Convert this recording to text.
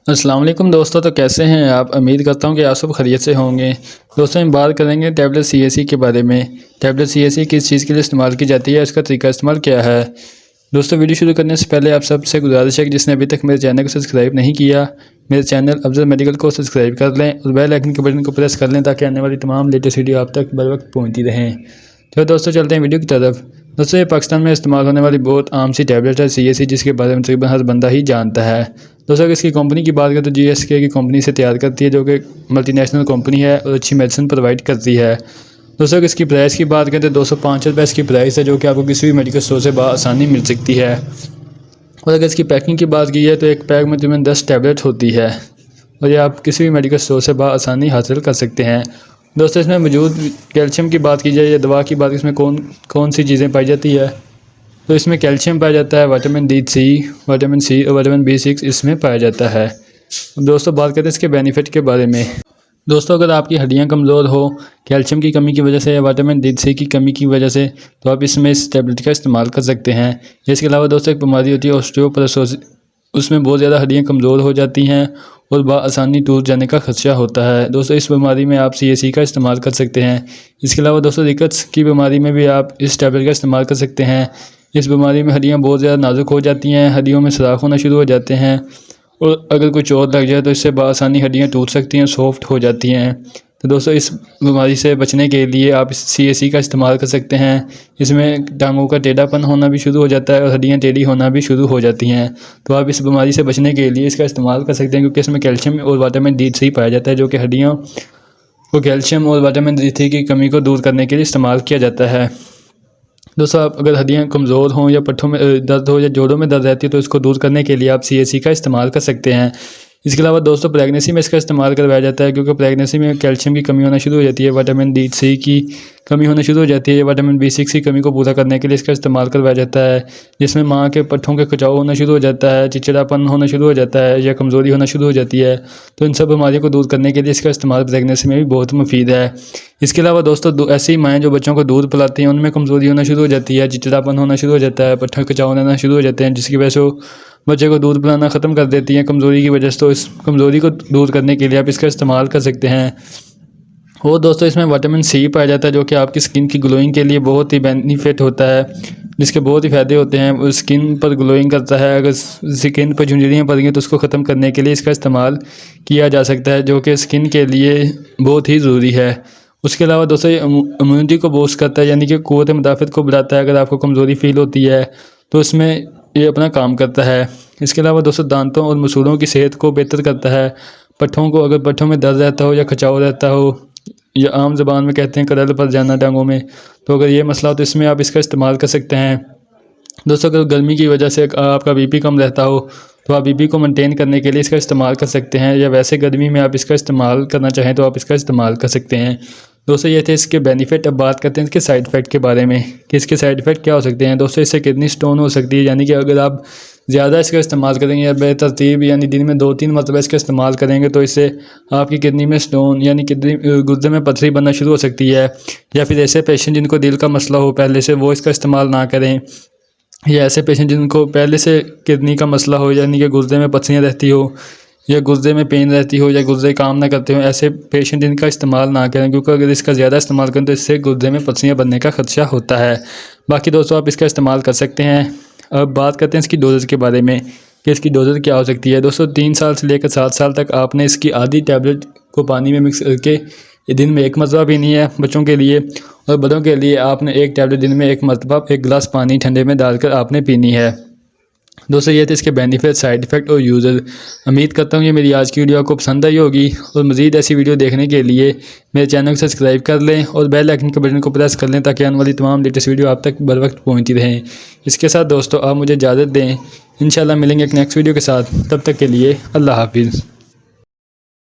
अस्सलाम वालेकुम दोस्तों, तो कैसे हैं आप। उम्मीद करता हूं कि आप सब खैरियत से होंगे। दोस्तों हम बात करेंगे टैबलेट सीएसई के बारे में। टैबलेट सीएसई किस चीज़ के लिए इस्तेमाल की जाती है, इसका तरीका इस्तेमाल क्या है। दोस्तों वीडियो शुरू करने से पहले आप सबसे गुजारिश है कि जिसने अभी तक मेरे चैनल को सब्सक्राइब नहीं किया, मेरे चैनल अफजल मेडिकल को सब्सक्राइब कर लें और बेल आइकन के बटन को प्रेस कर लें ताकि आने वाली तमाम लेटेस्ट वीडियो आप तक बर वक्त पहुँचती रहें। तो दोस्तों चलते हैं वीडियो की तरफ। दोस्तों ये पाकिस्तान में इस्तेमाल होने वाली बहुत आम सी टैबलेट है सीएसई, जिसके बारे में तकरीबन हर बंदा ही जानता है। दोस्तों अगर इसकी कंपनी की बात करें तो जीएसके की कंपनी से तैयार करती है, जो कि मल्टीनेशनल कंपनी है और अच्छी मेडिसिन प्रोवाइड करती है। दोस्तों अगर इसकी प्राइस की बात करें तो 205 रुपये इसकी प्राइस है, जो कि आपको किसी भी मेडिकल स्टोर से आसानी मिल सकती है। और अगर इसकी पैकिंग की बात की है तो एक पैक में तकरीबन 10 टैबलेट होती है और ये आप किसी भी मेडिकल स्टोर से आसानी हासिल कर सकते हैं। दोस्तों इसमें मौजूद कैल्शियम की बात की जाए या दवा की बात, इसमें कौन सी चीज़ें पाई जाती है, तो इसमें कैल्शियम पाया जाता है, विटामिन विटामिन सी और विटामिन B6 इसमें पाया जाता है। दोस्तों बात करते हैं इसके बेनिफिट के बारे में। दोस्तों अगर आपकी हड्डियां कमज़ोर हो कैल्शियम की कमी की वजह से या विटामिन D3 की कमी की वजह से, तो आप इसमें इस टैबलेट का इस्तेमाल कर सकते हैं। इसके अलावा दोस्तों एक बीमारी होती है ऑस्टियोपोरोसिस, उसमें बहुत ज़्यादा हड्डियां कमज़ोर हो जाती हैं और बआसानी टूट जाने का खदशा होता है। दोस्तों इस बीमारी में आप सीएसई का इस्तेमाल कर सकते हैं। इसके अलावा दोस्तों रिकट्स की बीमारी में भी आप इस टैबलेट का इस्तेमाल कर सकते हैं। इस बीमारी में हड्डियां बहुत ज़्यादा नाजुक हो जाती हैं, हड्डियों में सुराख होना शुरू हो जाते हैं और अगर कोई चोट लग जाए तो इससे बआसानी हड्डियां टूट सकती हैं, सॉफ्ट हो जाती हैं। तो दोस्तों इस बीमारी से बचने के लिए आप इस सीएसई का इस्तेमाल कर सकते हैं। इसमें टांगों का टेढ़ापन होना भी शुरू हो जाता है और हड्डियां टेढ़ी होना भी शुरू हो जाती हैं। तो आप इस बीमारी से बचने के लिए इसका इस्तेमाल कर सकते हैं, क्योंकि इसमें कैल्शियम और विटामिन D3 पाया जाता है, जो कि हड्डियों को कैल्शियम और विटामिन D3 की कमी को दूर करने के लिए इस्तेमाल किया जाता है। दोस्तों आप अगर हड्डियाँ कमज़ोर हों या पट्ठों में दर्द हो या जोड़ों में दर्द रहती है तो इसको दूर करने के लिए आप सीएसई का इस्तेमाल कर सकते हैं। इसके अलावा दोस्तों प्रेगनेंसी में इसका इस्तेमाल करवाया जाता है, क्योंकि प्रेगनेंसी में कैल्शियम की कमी होना शुरू हो जाती है, विटामिन D3 की कमी होना शुरू हो जाती है, विटामिन B6 की कमी को पूरा करने के लिए इसका इस्तेमाल करवाया जाता है। जिसमें माँ के पट्ठों के खिंचाव होना शुरू हो जाता है, चिड़चिड़ापन होना शुरू हो जाता है या कमज़ोरी होना शुरू हो जाती है। तो इन सब बीमारियों को दूर करने के लिए इसका इस्तेमाल प्रेगनेंसी में भी बहुत मुफीद है। इसके अलावा दोस्तों ऐसी माएँ जो बच्चों को दूध पिलाती हैं उनमें कमज़ोरी होना शुरू हो जाती है, चिड़चिड़ापन होना शुरू हो जाता है, पट्ठे खिंचाव होना शुरू हो जाते हैं, जिसकी वजह से वो बच्चे को दूध पिलाना ख़त्म कर देती हैं कमज़ोरी की वजह से। तो इस कमज़ोरी को दूर करने के लिए आप इसका इस्तेमाल कर सकते हैं। और दोस्तों इसमें विटामिन C पाया जाता है, जो कि आपकी स्किन की ग्लोइंग के लिए बहुत ही बेनिफिट होता है, जिसके बहुत ही फ़ायदे होते हैं। वो स्किन पर ग्लोइंग करता है, अगर स्किन पर झुर्रियाँ पड़ गई तो उसको ख़त्म करने के लिए इसका इस्तेमाल किया जा सकता है, जो कि स्किन के लिए बहुत ही ज़रूरी है। उसके अलावा दोस्तों ये इम्यूनिटी को बूस्ट करता है, यानी कि क़ुव्वत मुदाफ़त को बढ़ाता है। अगर आपको कमज़ोरी फ़ील होती है तो इसमें ये अपना काम करता है। इसके अलावा दोस्तों दांतों और मसूड़ों की सेहत को बेहतर करता है। पट्ठों को अगर पट्ठों में दर्द रहता हो या खिंचाव रहता हो या आम ज़बान में कहते हैं करल पड़ जाना टांगों में, तो अगर ये मसला हो तो इसमें आप इसका इस्तेमाल कर सकते हैं। दोस्तों अगर गर्मी की वजह से आपका बीपी कम रहता हो तो आप बीपी को मेंटेन करने के लिए इसका इस्तेमाल कर सकते हैं, या वैसे गर्मी में आप इसका इस्तेमाल करना चाहें तो आप इसका इस्तेमाल कर सकते हैं। दोस्तों ये थे इसके बेनिफिट। अब बात करते हैं इसके साइड इफ़ेक्ट के बारे में कि इसके साइड इफ़ेक्ट क्या हो सकते हैं। दोस्तों इससे किडनी स्टोन हो सकती है, यानी कि अगर आप ज़्यादा इसका इस्तेमाल करेंगे या बेतरतीब यानी दिन में 2-3 मरतबा इसका इस्तेमाल करेंगे तो इससे आपकी किडनी में स्टोन यानी किडनी गुर्दे में पथरी बनना शुरू हो सकती है। या फिर ऐसे पेशेंट जिनको दिल का मसला हो पहले से, वो इसका इस्तेमाल ना करें। या ऐसे पेशेंट जिनको पहले से किडनी का मसला हो, यानी कि गुर्दे में पथरियाँ रहती हो या गुर्दे में पेन रहती हो या गुर्दे काम ना करते हो, ऐसे पेशेंट इनका इस्तेमाल ना करें, क्योंकि अगर इसका ज़्यादा इस्तेमाल करें तो इससे गुर्दे में पथरियाँ बनने का खदशा होता है। बाकी दोस्तों आप इसका इस्तेमाल कर सकते हैं। अब बात करते हैं इसकी डोजेज के बारे में कि इसकी डोजेज क्या हो सकती है। दोस्तों 3 साल से लेकर 7 साल तक आपने इसकी आधी टैबलेट को पानी में मिक्स करके ये दिन में 1 मरतबा पीनी है बच्चों के लिए, और बड़ों के लिए आपने 1 टैबलेट दिन में 1 मरतबा 1 गिलास पानी ठंडे में डालकर आपने पीनी है। दोस्तों ये थे इसके बेनिफिट, साइड इफ़ेक्ट और यूज़र। उम्मीद करता हूँ ये मेरी आज की वीडियो आपको पसंद आई होगी, और मज़ीद ऐसी वीडियो देखने के लिए मेरे चैनल को सब्सक्राइब कर लें और बेल आइकन के बटन को प्रेस कर लें ताकि आने वाली तमाम लेटेस्ट वीडियो आप तक बर वक्त पहुँचती रहें। इसके साथ दोस्तों आप मुझे इजाज़त दें, इंशाल्लाह मिलेंगे एक नेक्स्ट वीडियो के साथ। तब तक के लिए अल्लाह हाफिज़।